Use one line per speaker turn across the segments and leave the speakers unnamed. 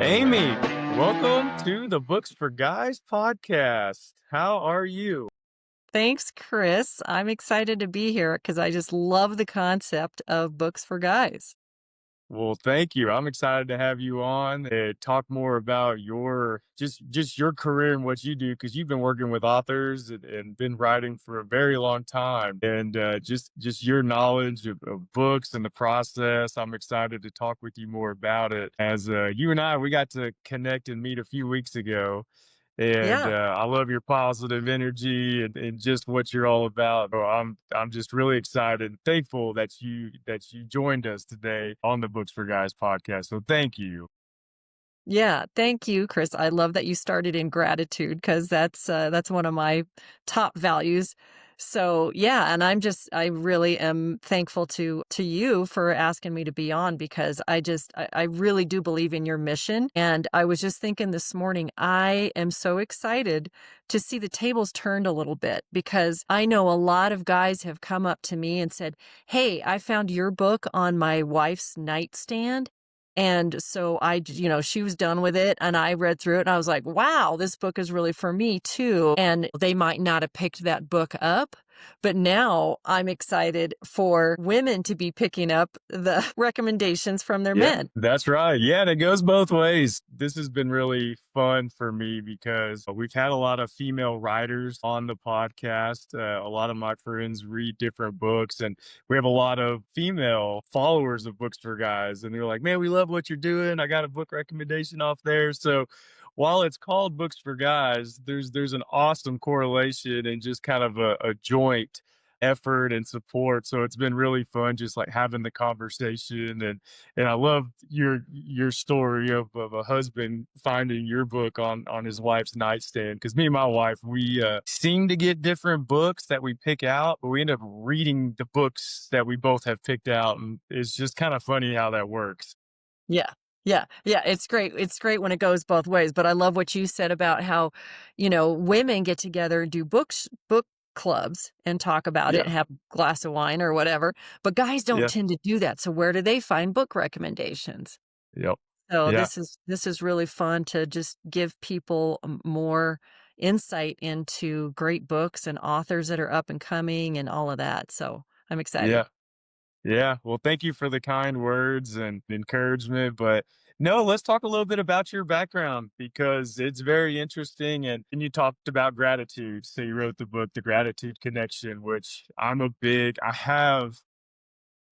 Amy, welcome to the Books for Guys podcast. How are you?
Thanks, Chris. I'm excited to be here because I just love the concept of books for guys.
Well, thank you. I'm excited to have you on and talk more about your just your career and what you do because you've been working with authors and been writing for a very long time. And just your knowledge of books and the process. I'm excited to talk with you more about it. As you and I, we got to connect and meet a few weeks ago. And
Yeah.
I love your positive energy and just what you're all about. So I'm just really excited and thankful that you joined us today on the Books for Guys podcast. So thank you.
Yeah. Thank you, Chris. I love that you started in gratitude because that's one of my top values. So yeah, and I really am thankful to you for asking me to be on because I really do believe in your mission. And I was just thinking this morning, I am so excited to see the tables turned a little bit because I know a lot of guys have come up to me and said, "Hey, I found your book on my wife's nightstand." And so she was done with it and I read through it and I was like, wow, this book is really for me too. And they might not have picked that book up, but now I'm excited for women to be picking up the recommendations from their
Yeah,
men.
that's right. Yeah, and it goes both ways. This has been really fun for me because we've had a lot of female writers on the podcast. A lot of my friends read different books, and we have a lot of female followers of Books for Guys. And they're like, man, we love what you're doing. I got a book recommendation off there. So while it's called Books for Guys, there's an awesome correlation and just kind of a joint effort and support. So it's been really fun just like having the conversation and I love your story of a husband finding your book on his wife's nightstand because me and my wife we seem to get different books that we pick out, but we end up reading the books that we both have picked out, and it's just kind of funny how that works.
Yeah. Yeah. Yeah. It's great. It's great when it goes both ways. But I love what you said about how, women get together and do book clubs and talk about it
Yeah,
and have a glass of wine or whatever. But guys don't
yeah,
tend to do that. So where do they find book recommendations?
yep,
So
yeah.
this is really fun to just give people more insight into great books and authors that are up and coming and all of that. So I'm excited.
Yeah. Yeah. Well, thank you for the kind words and encouragement. But no, let's talk a little bit about your background because it's very interesting. And you talked about gratitude. So you wrote the book, The Gratitude Connection, which I have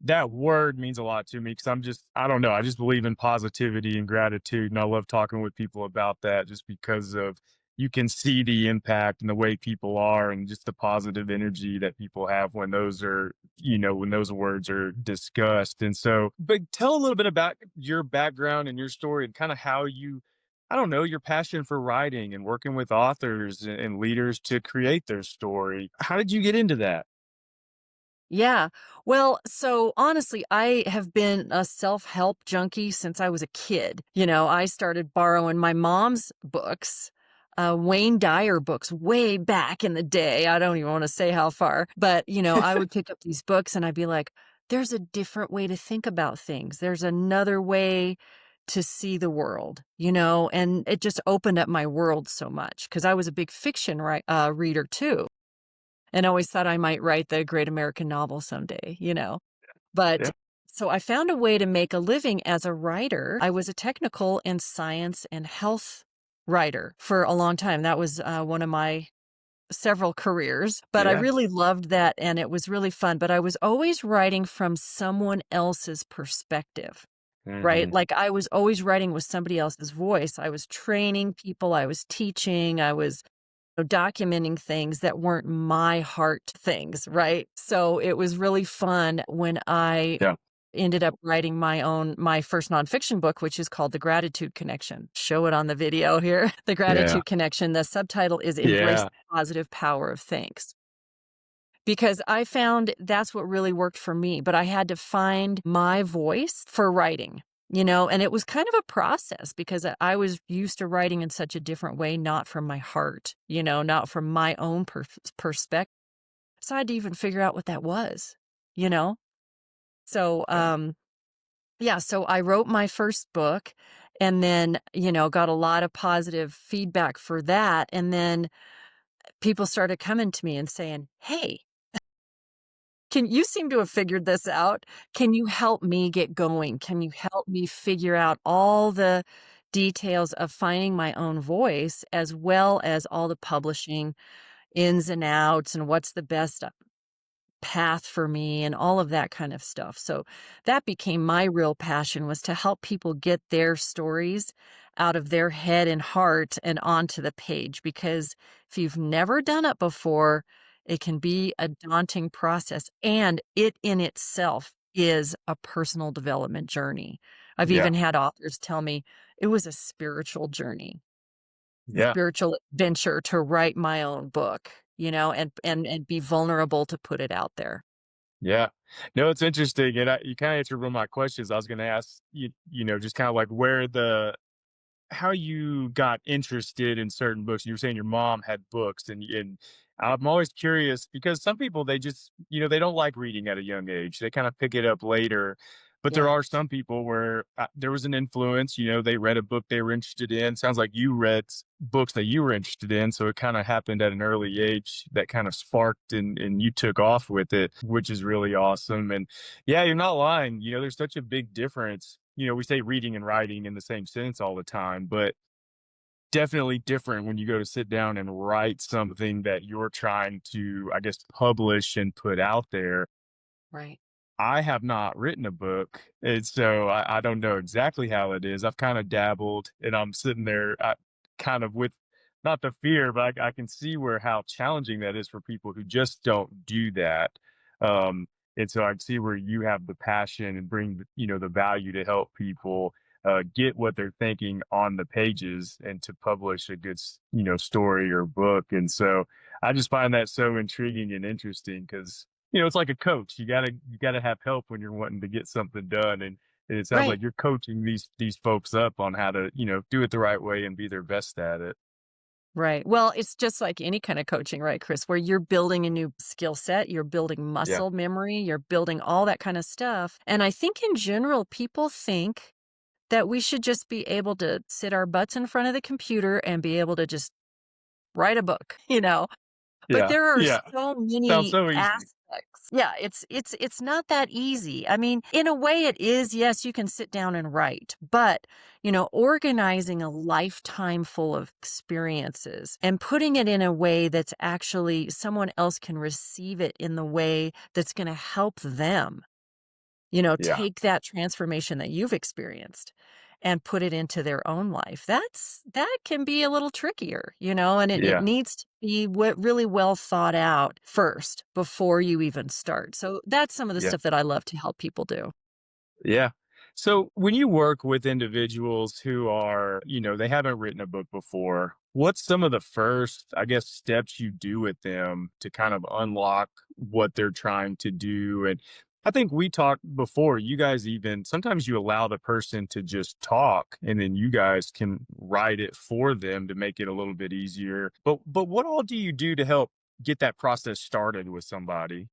that word means a lot to me because I don't know, I just believe in positivity and gratitude. And I love talking with people about that just because of you can see the impact and the way people are and just the positive energy that people have when when those words are discussed. And so, but tell a little bit about your background and your story and kind of how I don't know, your passion for writing and working with authors and leaders to create their story. How did you get into that?
Yeah. Well, so honestly, I have been a self-help junkie since I was a kid. I started borrowing my mom's books, Wayne Dyer books way back in the day. I don't even want to say how far, but I would pick up these books and I'd be like, there's a different way to think about things. There's another way to see the world, and it just opened up my world so much because I was a big fiction reader too and always thought I might write the great American novel someday. But
Yeah.
so I found a way to make a living as a writer. I was a technical and science and health writer for a long time. That was one of my several careers, but I
Yeah.
really loved that and it was really fun. But I was always writing from someone else's perspective. Right?
Hmm.
Like I was always writing with somebody else's voice. I was training people, I was teaching, I was documenting things that weren't my heart things, right? So it was really fun when I
Yeah.
ended up writing my first nonfiction book, which is called The Gratitude Connection. Show it on the video here. The
Yeah.
Gratitude Connection. The subtitle is Embrace
Yeah.
the Positive Power of Thanks. Because I found that's what really worked for me, but I had to find my voice for writing. And it was kind of a process because I was used to writing in such a different way, not from my heart, not from my own perspective. So I had to even figure out what that was, you know? So,
Yeah.
yeah, so I wrote my first book and then, got a lot of positive feedback for that, and then people started coming to me and saying, "Hey, can you seem to have figured this out? Can you help me get going? Can you help me figure out all the details of finding my own voice as well as all the publishing ins and outs and what's the best path for me and all of that kind of stuff." So that became my real passion, was to help people get their stories out of their head and heart and onto the page, because if you've never done it before, it can be a daunting process, and it in itself is a personal development journey. I've
Yeah.
even had authors tell me it was a spiritual journey,
Yeah.
spiritual adventure to write my own book, and be vulnerable to put it out there.
Yeah. No, it's interesting. And you kind of answered one of my questions. I was going to ask just kind of like how you got interested in certain books. You were saying your mom had books, and I'm always curious because some people, they just, they don't like reading at a young age. They kind of pick it up later. But there
Yeah,
are some people where there was an influence, they read a book they were interested in. Sounds like you read books that you were interested in. So it kind of happened at an early age that kind of sparked, and you took off with it, which is really awesome. And yeah, you're not lying. There's such a big difference. We say reading and writing in the same sentence all the time, but definitely different when you go to sit down and write something that you're trying to, I guess, publish and put out there.
right.
I have not written a book, and so I don't know exactly how it is. I've kind of dabbled, and I'm sitting there, kind of with not the fear, but I can see where how challenging that is for people who just don't do that. Um, and so I see where you have the passion and bring the value to help people get what they're thinking on the pages and to publish a good story or book. And so I just find that so intriguing and interesting because it's like a coach. You gotta have help when you're wanting to get something done, and it sounds
Right.
like you're coaching these folks up on how to do it the right way and be their best at it.
Right. Well, it's just like any kind of coaching, right, Chris, where you're building a new skill set, you're building
Yeah,
muscle memory, you're building all that kind of stuff. And I think in general, people think that we should just be able to sit our butts in front of the computer and be able to just write a book, But
yeah,
there are
yeah.
so
Sounds
many
so easy.
aspects. Yeah, it's not that easy. I mean, in a way it is. Yes, you can sit down and write, but, organizing a lifetime full of experiences and putting it in a way that's actually someone else can receive it in the way that's going to help them,
Yeah,
take that transformation that you've experienced and put it into their own life. That can be a little trickier, and it
yeah,
needs to be really well thought out first before you even start. So that's some of the
yeah.
stuff that I love to help people do.
Yeah. So when you work with individuals who are, they haven't written a book before, what's some of the first, I guess, steps you do with them to kind of unlock what they're trying to do? And I think we talked before, you guys even sometimes you allow the person to just talk and then you guys can write it for them to make it a little bit easier. But what all do you do to help get that process started with somebody?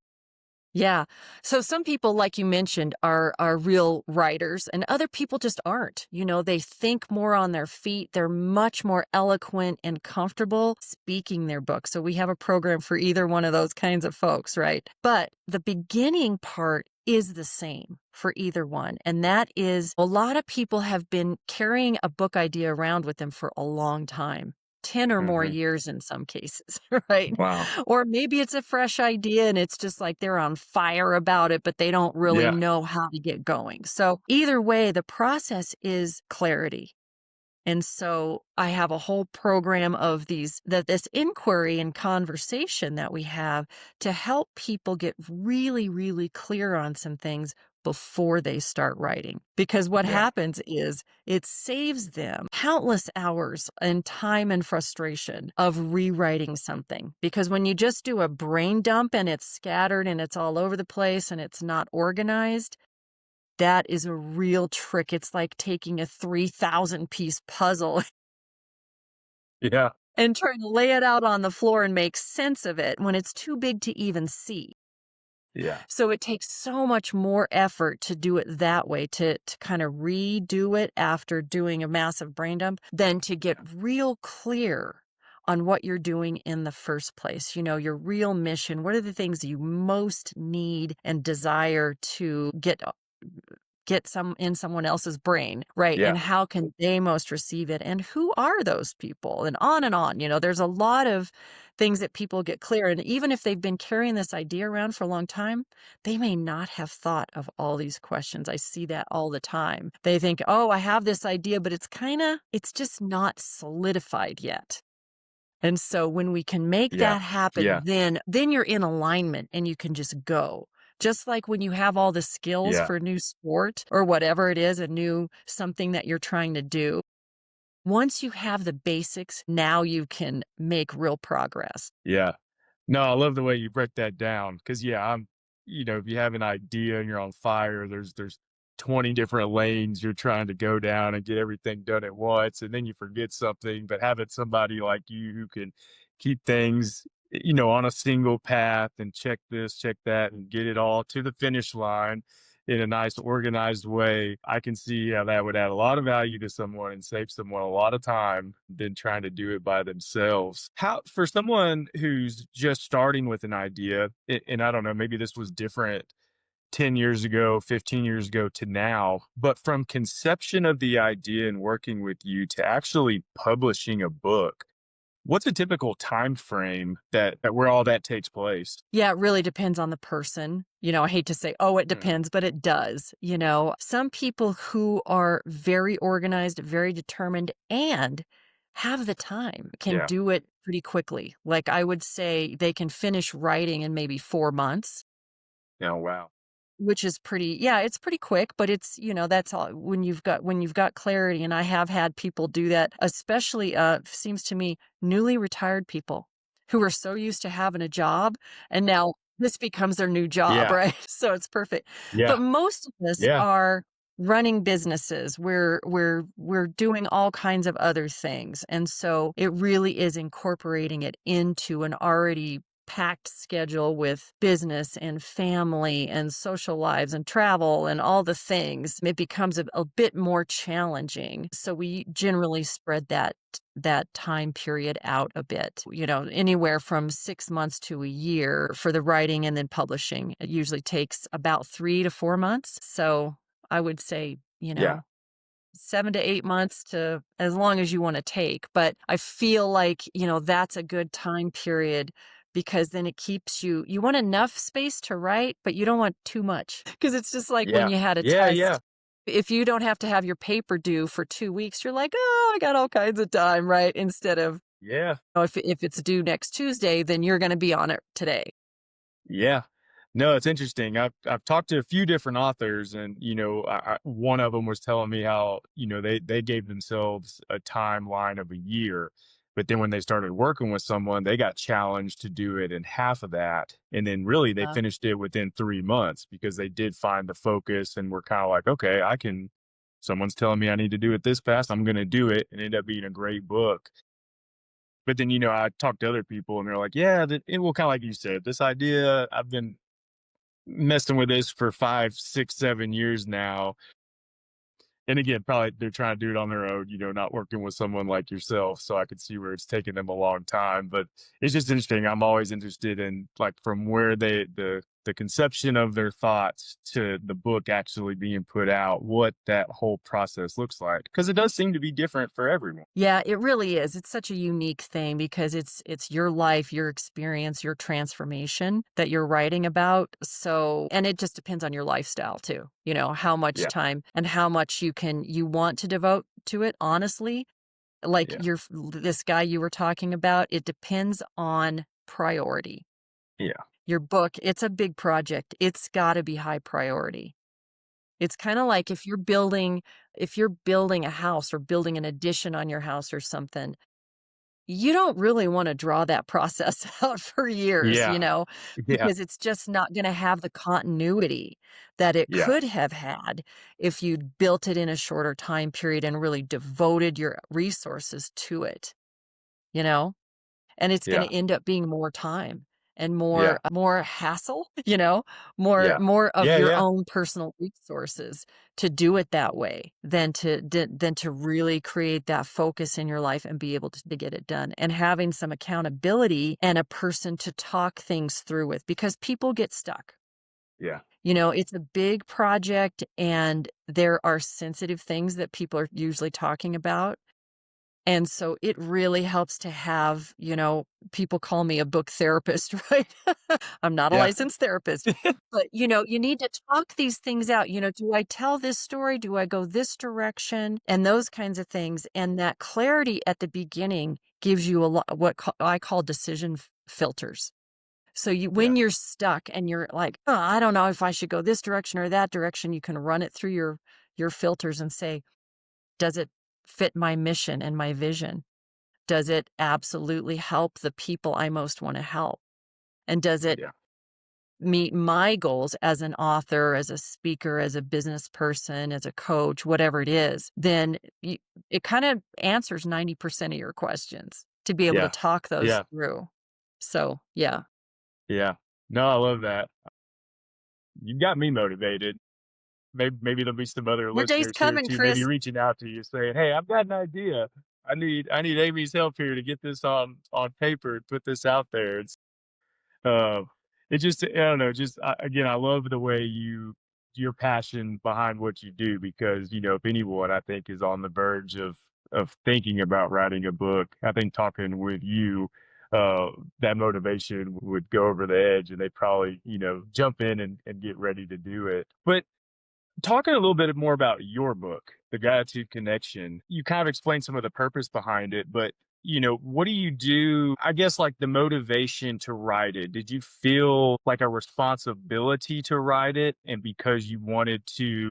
Yeah. So some people, like you mentioned, are real writers, and other people just aren't. They think more on their feet. They're much more eloquent and comfortable speaking their book. So we have a program for either one of those kinds of folks, right? But the beginning part is the same for either one. And that is, a lot of people have been carrying a book idea around with them for a long time. 10 or more
Hmm.
years in some cases, right?
Wow.
Or maybe it's a fresh idea and it's just like they're on fire about it, but they don't really
Yeah.
know how to get going. So either way, the process is clarity. And so I have a whole program of this inquiry and conversation that we have to help people get really, really clear on some things before they start writing. Because what
Yeah.
happens is it saves them countless hours and time and frustration of rewriting something. Because when you just do a brain dump and it's scattered and it's all over the place and it's not organized, that is a real trick. It's like taking a 3,000-piece puzzle
Yeah.
and trying to lay it out on the floor and make sense of it when it's too big to even see.
Yeah.
So it takes so much more effort to do it that way, to kind of redo it after doing a massive brain dump than to get
Yeah.
real clear on what you're doing in the first place. You know, your real mission. What are the things you most need and desire to get some in someone else's brain, right?
Yeah.
And how can they most receive it? And who are those people? And on and on. You know, there's a lot of things that people get clear. And even if they've been carrying this idea around for a long time, they may not have thought of all these questions. I see that all the time. They think, oh, I have this idea, but it's just not solidified yet. And so when we can make
Yeah.
that happen,
Yeah.
then you're in alignment and you can just go. Just like when you have all the skills
Yeah.
for a new sport or whatever it is, a new something that you're trying to do. Once you have the basics, now you can make real progress.
Yeah. No, I love the way you break that down because yeah, if you have an idea and you're on fire, there's 20 different lanes you're trying to go down and get everything done at once, and then you forget something. But having somebody like you who can keep things, on a single path and check this, check that, and get it all to the finish line in a nice organized way, I can see how that would add a lot of value to someone and save someone a lot of time than trying to do it by themselves. How, for someone who's just starting with an idea, and I don't know, maybe this was different 10 years ago, 15 years ago to now, but from conception of the idea and working with you to actually publishing a book, what's a typical time frame that where all that takes place?
Yeah, it really depends on the person. You know, I hate to say, oh, it
Mhm.
depends, but it does. You know, some people who are very organized, very determined, and have the time can
Yeah.
do it pretty quickly. Like I would say they can finish writing in maybe 4 months.
Oh, wow.
Which is pretty yeah, it's pretty quick, but it's that's all when you've got clarity, and I have had people do that, especially, seems to me, newly retired people who are so used to having a job, and now this becomes their new job,
Yeah.
right? So it's perfect.
Yeah.
But most of us
Yeah.
are running businesses. We're doing all kinds of other things, and so it really is incorporating it into an already packed schedule with business and family and social lives and travel and all the things, it becomes a bit more challenging. So we generally spread that time period out a bit, anywhere from 6 months to a year for the writing and then publishing. It usually takes about 3 to 4 months. So I would say,
Yeah.
7 to 8 months to as long as you want to take. But I feel like, that's a good time period because then it keeps you want enough space to write, but you don't want too much. Because it's just like when
Yeah.
you had a
Yeah. Yeah.
test. If you don't have to have your paper due for 2 weeks, you're like, oh, I got all kinds of time, right? Instead of,
Yeah.
if it's due next Tuesday, then you're going to be on it today.
Yeah. No, it's interesting. I've talked to a few different authors, and one of them was telling me how they gave themselves a timeline of a year, but then when they started working with someone, they got challenged to do it in half of that, and then really they
Uh,
finished it within 3 months because they did find the focus and were kind of like, okay, I can. Someone's telling me I need to do it this fast. I'm going to do it, and end up being a great book. But then, I talked to other people and they're like, yeah, it will kind of like you said, this idea, I've been messing with this for 5, 6, 7 years now. And again, probably they're trying to do it on their own, not working with someone like yourself. So I could see where it's taken them a long time. But it's just interesting. I'm always interested in like from where the conception of their thoughts to the book actually being put out, what that whole process looks like. Because it does seem to be different for everyone.
Yeah, it really is. It's such a unique thing because it's your life, your experience, your transformation that you're writing about. So, and it just depends on your lifestyle too. How much
Yeah.
time and how much you want to devote to it, honestly. Like
Yeah.
this guy you were talking about, it depends on priority.
Yeah.
Your book, it's a big project. It's got to be high priority. It's kinda like if you're building a house or building an addition on your house or something, you don't really wanna draw that process out for years,
Yeah. Yeah.
because it's just not gonna have the continuity that it
Yeah.
could have had if you'd built it in a shorter time period and really devoted your resources to it, you know? And it's gonna
Yeah.
end up being more time. and
Yeah.
more hassle,
Yeah.
more of
Yeah.
your
Yeah.
own personal resources to do it that way than to really create that focus in your life and be able to get it done, and having some accountability and a person to talk things through with, because people get stuck.
Yeah.
It's a big project and there are sensitive things that people are usually talking about. And so it really helps to have, people call me a book therapist, right? I'm not a
Yeah.
licensed therapist, but you need to talk these things out. Do I tell this story? Do I go this direction? And those kinds of things. And that clarity at the beginning gives you a lot, I call decision filters. So
Yeah.
when you're stuck and you're like, oh, I don't know if I should go this direction or that direction, you can run it through your filters and say, does it fit my mission and my vision? Does it absolutely help the people I most want to help? And does it
Yeah.
meet my goals as an author, as a speaker, as a business person, as a coach, whatever it is? Then it kind of answers 90% of your questions to be able to
Yeah.
talk those
Yeah.
through. So, yeah.
Yeah. No, I love that. You got me motivated. Maybe there'll be some other
Your day's
listeners here
coming,
too, maybe
Chris.
reaching out to you saying, "Hey, I've got an idea. I need Amy's help here to get this on paper, put this out there." Uh, it just I don't know, just again, I love the way your passion behind what you do because if anyone I think is on the verge of thinking about writing a book, I think talking with you, uh, that motivation would go over the edge, and they probably jump in and get ready to do it. But talking a little bit more about your book, The Gratitude Connection, you kind of explained some of the purpose behind it, but what do you do? I guess like the motivation to write it. Did you feel like a responsibility to write it and because you wanted to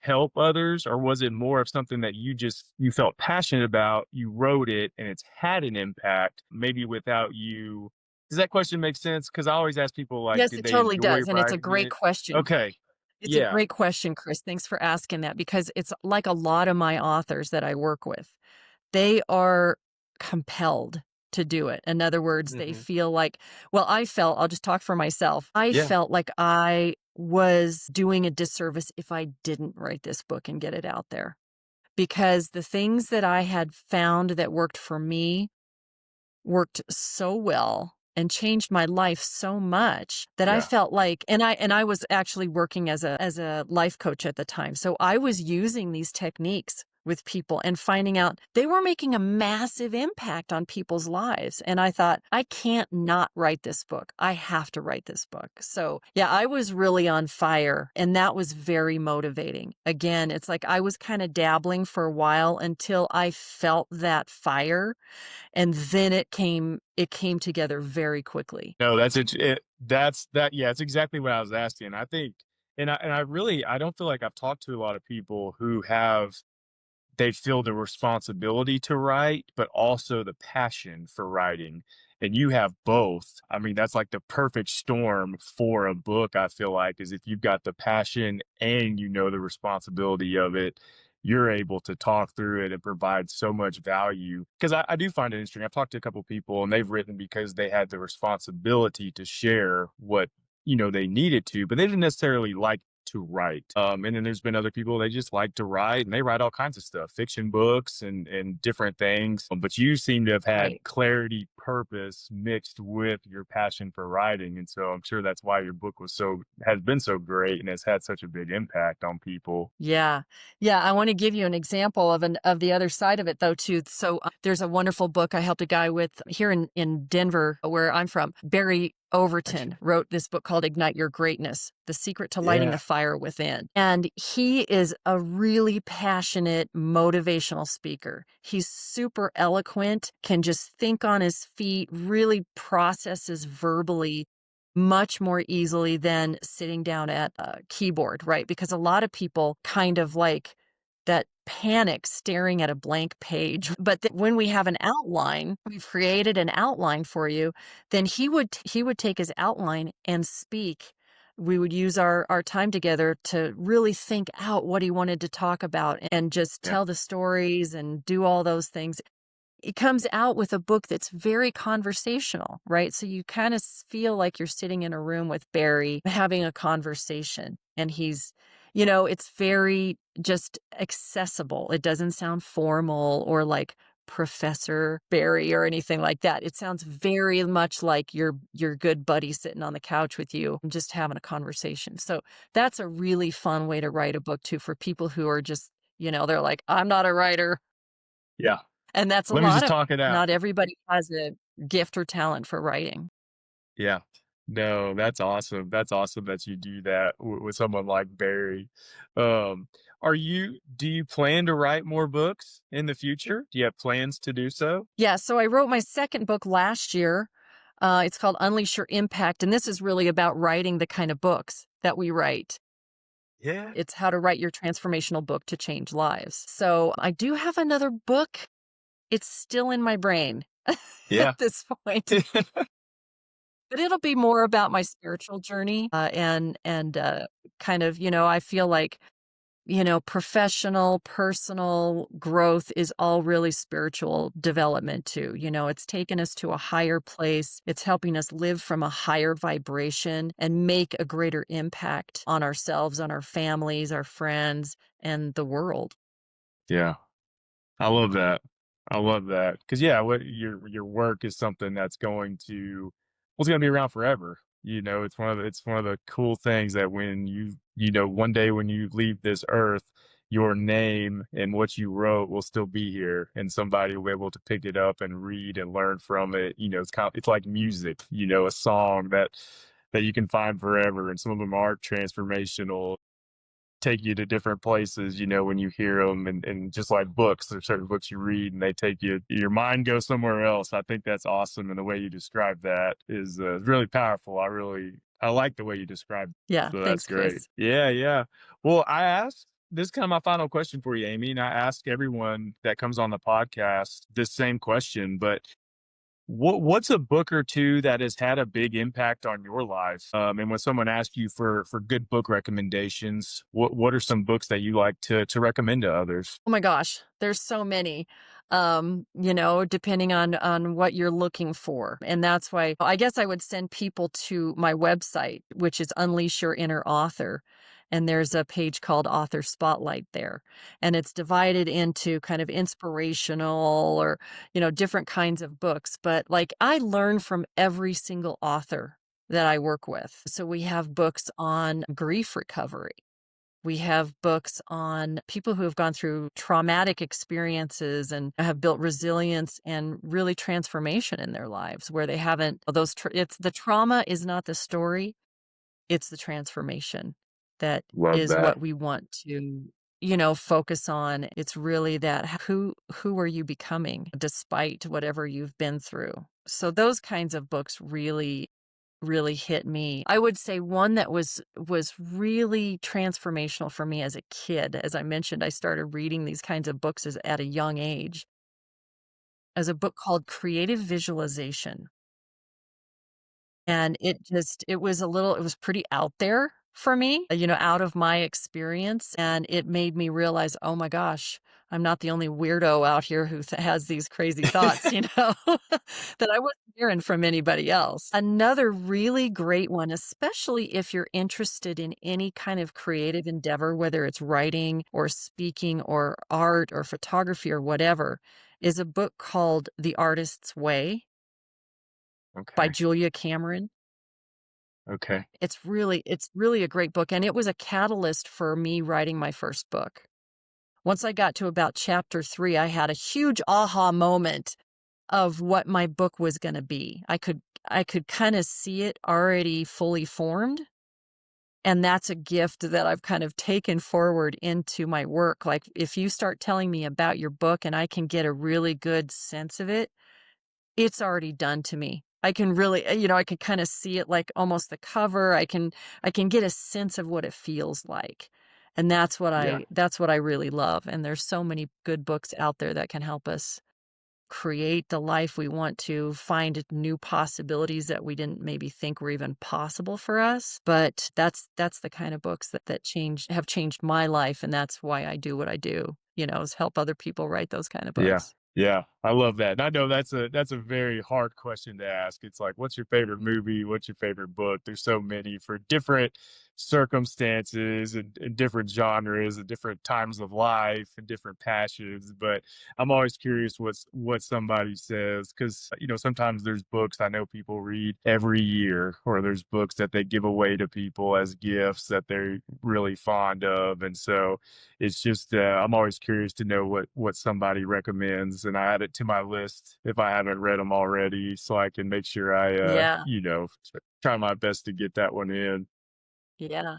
help others, or was it more of something that you felt passionate about, you wrote it and it's had an impact maybe without you. Does that question make sense? Cuz I always ask people like
Yes,
did
it
they
totally
enjoy
does. And it's a
writing
great
it?
question.
Okay.
It's a
Yeah.
great question, Chris. Thanks for asking that, because it's like a lot of my authors that I work with. They are compelled to do it. In other words, they
Mhm.
feel like, I'll just talk for myself. I
Yeah.
felt like I was doing a disservice if I didn't write this book and get it out there, because the things that I had found that worked for me worked so well and changed my life so much that I
Yeah.
felt like, and I was actually working as a life coach at the time. So I was using these techniques with people and finding out they were making a massive impact on people's lives. And I thought, I can't not write this book. I have to write this book. So yeah, I was really on fire, and that was very motivating. Again, it's like I was kind of dabbling for a while until I felt that fire, and then it came together very quickly.
No, that's that yeah, it's exactly what I was asking. I think and I really I don't feel like I've talked to a lot of people who have they feel the responsibility to write, but also the passion for writing. And you have both. I mean, that's like the perfect storm for a book, I feel like, is if you've got the passion and the responsibility of it, you're able to talk through it and provide so much value. Because I do find it interesting. I've talked to a couple people and they've written because they had the responsibility to share what they needed to, but they didn't necessarily like to write. And then there's been other people they just like to write and they write all kinds of stuff, fiction books and different things. But you seem to have had
Right.
clarity, purpose mixed with your passion for writing, and so I'm sure that's why your book has been so great and has had such a big impact on people.
Yeah. Yeah, I wanna give you an example of the other side of it, though, too. So, there's a wonderful book I helped a guy with here in Denver, where I'm from. Barry
Gotcha.
Overton wrote this book called Ignite Your Greatness: The Secret to Lighting the
Yeah,
Fire Within. And he is a really passionate, motivational speaker. He's super eloquent, can just think on his feet, really processes verbally much more easily than sitting down at a keyboard, right? Because a lot of people kind of like that panic staring at a blank page. But when we have an outline, we've created an outline for you, then he would take his outline and speak. We would use our time together to really think out what he wanted to talk about and just
yeah,
tell the stories and do all those things. it comes out with a book that's very conversational, right? So you kind of feel like you're sitting in a room with Barry having a conversation, and it's very just accessible. It doesn't sound formal or like Professor Barry or anything like that. It sounds very much like your good buddy sitting on the couch with you and just having a conversation. So that's a really fun way to write a book too for people who are just, they're like, I'm not a writer.
Yeah.
And that's a
Let me
lot
just
of
talk it out.
not everybody has a gift or talent for writing.
Yeah. No, that's awesome. That's awesome that you do that with someone like Barry. Um, do you plan to write more books in the future? Do you have plans to do so?
Yeah, so I wrote my second book last year. It's called Unleash Your Impact, and this is really about writing the kind of books that we write.
Yeah.
It's how to write your transformational book to change lives. So I do have another book. It's still in my brain at
Yeah.
this point, but it'll be more about my spiritual journey, and kind of, I feel like professional, personal growth is all really spiritual development too. It's taken us to a higher place. It's helping us live from a higher vibration and make a greater impact on ourselves, on our families, our friends, and the world.
Yeah. I love that. I love that because yeah, what your work is something that's going to well, it's going to be around forever. It's one of the cool things that when one day when you leave this earth, your name and what you wrote will still be here, and somebody will be able to pick it up and read and learn from it. It's like music. A song that you can find forever, and some of them are transformational, take you to different places, when you hear them, and just like books, there's certain books you read and they take your mind goes somewhere else. I think that's awesome. And the way you describe that is really powerful. I like the way you describe it.
Yeah,
So that's
thanks,
great.
Chris.
Yeah. Yeah. Well, this is kind of my final question for you, Amy. And I ask everyone that comes on the podcast this same question, but what's a book or two that has had a big impact on your life? And when someone asks you for good book recommendations, what are some books that you like to recommend to others?
Oh my gosh, there's so many, depending on what you're looking for. And that's why I guess I would send people to my website, which is Unleash Your Inner Author. And there's a page called Author Spotlight there. And it's divided into kind of inspirational or, different kinds of books. But like I learn from every single author that I work with. So we have books on grief recovery. We have books on people who have gone through traumatic experiences and have built resilience and really transformation in their lives where they haven't it's the trauma is not the story, it's the transformation that
Love
is
that.
what we want to focus on. It's really that who are you becoming despite whatever you've been through. So those kinds of books really hit me. I would say one that was really transformational for me as a kid. As I mentioned, I started reading these kinds of books at a young age. As a book called Creative Visualization. And it was pretty out there for me, out of my experience, and it made me realize, "Oh my gosh, I'm not the only weirdo out here who has these crazy thoughts," that I wasn't hearing from anybody else. Another really great one, especially if you're interested in any kind of creative endeavor, whether it's writing or speaking or art or photography or whatever, is a book called The Artist's Way by
Okay.
Julia Cameron.
Okay.
It's really a great book, and it was a catalyst for me writing my first book. Once I got to about chapter 3, I had a huge aha moment of what my book was gonna be. I could kinda see it already fully formed, and that's a gift that I've kind of taken forward into my work. Like, if you start telling me about your book and I can get a really good sense of it, it's already done to me. I can really, I can kinda see it like almost the cover. I can get a sense of what it feels like. And
Yeah.
that's what I really love. And there's so many good books out there that can help us create the life we want to, find new possibilities that we didn't maybe think were even possible for us. But that's the kind of books that have changed my life, and that's why I do what I do, is help other people write those kind of
Yeah.
books.
Yeah, I love that. And I know that's a very hard question to ask. It's like, what's your favorite movie? What's your favorite book? There's so many for different circumstances and different genres and different times of life and different passions. But I'm always curious what somebody says because sometimes there's books I know people read every year, or there's books that they give away to people as gifts that they're really fond of, and so it's just I'm always curious to know what somebody recommends, and I add it to my list if I haven't read them already, so I can make sure I
Yeah,
try my best to get that one in.
yeah.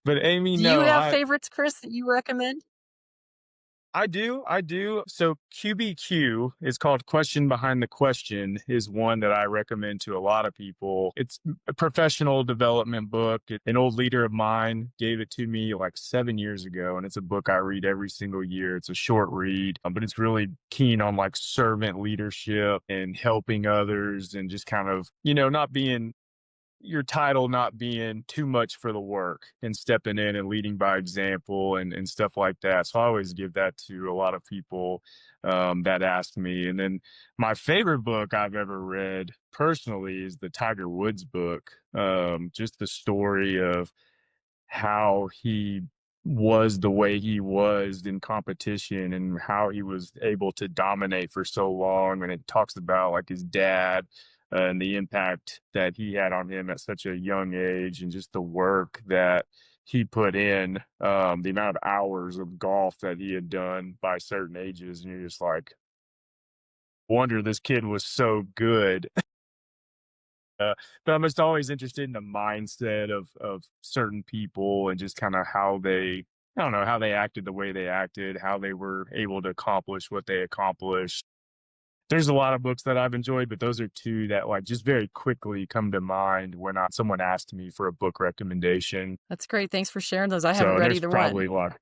But Amy,
Do you
no,
have
I
favorites, Chris, that you recommend?
I do, I do. So QBQ is called Question Behind the Question is one that I recommend to a lot of people. It's a professional development book. An old leader of mine gave it to me like 7 years ago, and it's a book I read every single year. It's a short read, but it's really keen on like servant leadership and helping others and just kind of, not being your title not being too much for the work and stepping in and leading by example and stuff like that. So I always give that to a lot of people that ask me. And then my favorite book I've ever read personally is the Tiger Woods book. Just the story of how he was the way he was in competition and how he was able to dominate for so long. And it talks about like his dad and the impact that he had on him at such a young age and just the work that he put in, the amount of hours of golf that he had done by certain ages. And you're just like, wonder this kid was so good. But I'm just always interested in the mindset of certain people and just kind of how they, I don't know, how they acted the way they acted, how they were able to accomplish what they accomplished. There's a lot of books that I've enjoyed, but those are two that like just very quickly come to mind when someone asked me for a book recommendation.
That's great. Thanks for sharing those. I haven't
So, and
read
there's
either one.
probably a lot.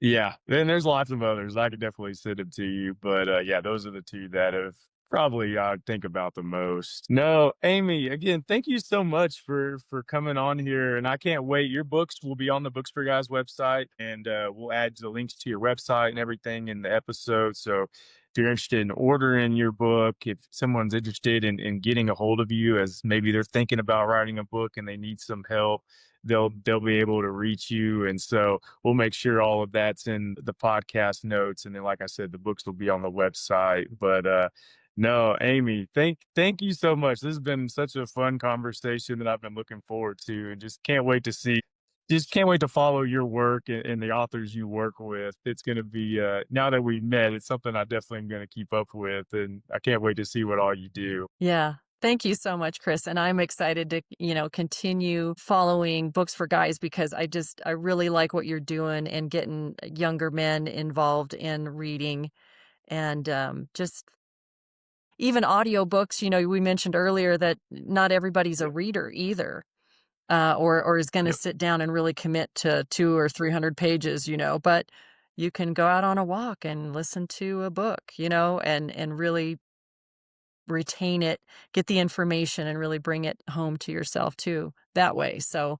Yeah, then there's lots of others. I could definitely send them to you, but yeah, those are the two that have probably I think about the most. No, Amy, again, thank you so much for coming on here, and I can't wait. Your books will be on the Books4Guys website, and we'll add the links to your website and everything in the episode. So if you're interested in ordering your book, if someone's interested in getting a hold of you, as maybe they're thinking about writing a book and they need some help, they'll be able to reach you. And so we'll make sure all of that's in the podcast notes. And then, like I said, the books will be on the website. But no, Amy, thank you so much. This has been such a fun conversation that I've been looking forward to, and just can't wait to follow your work and the authors you work with. It's going to be now that we've met, it's something I definitely am going to keep up with, and I can't wait to see what all you do.
Yeah. Thank you so much, Chris. And I'm excited to, continue following Books for Guys because I really like what you're doing and getting younger men involved in reading and just even audiobooks. We mentioned earlier that not everybody's a
Yep.
reader either. Or is going to
Yep.
sit down and really commit to 2 or 300 pages, but you can go out on a walk and listen to a book, and really retain it, get the information and really bring it home to yourself too that way. So,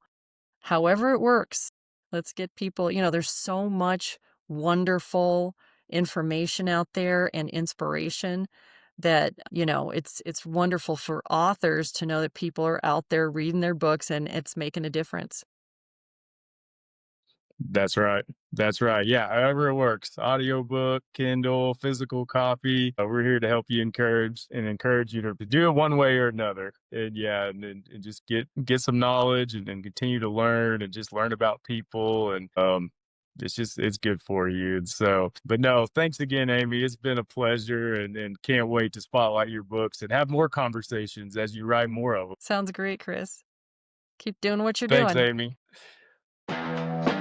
however it works, let's get people, there's so much wonderful information out there and inspiration that, it's wonderful for authors to know that people are out there reading their books and it's making a difference.
That's right. That's right. Yeah, however it works. Audiobook, Kindle, physical copy. We're here to help you encourage you to do it one way or another. And yeah, and just get some knowledge and continue to learn and just learn about people and it's good for you. And so, but no, thanks again, Amy. It's been a pleasure and can't wait to spotlight your books and have more conversations as you write more of them.
Sounds great, Chris. Keep doing what you're
Thanks,
doing.
Amy.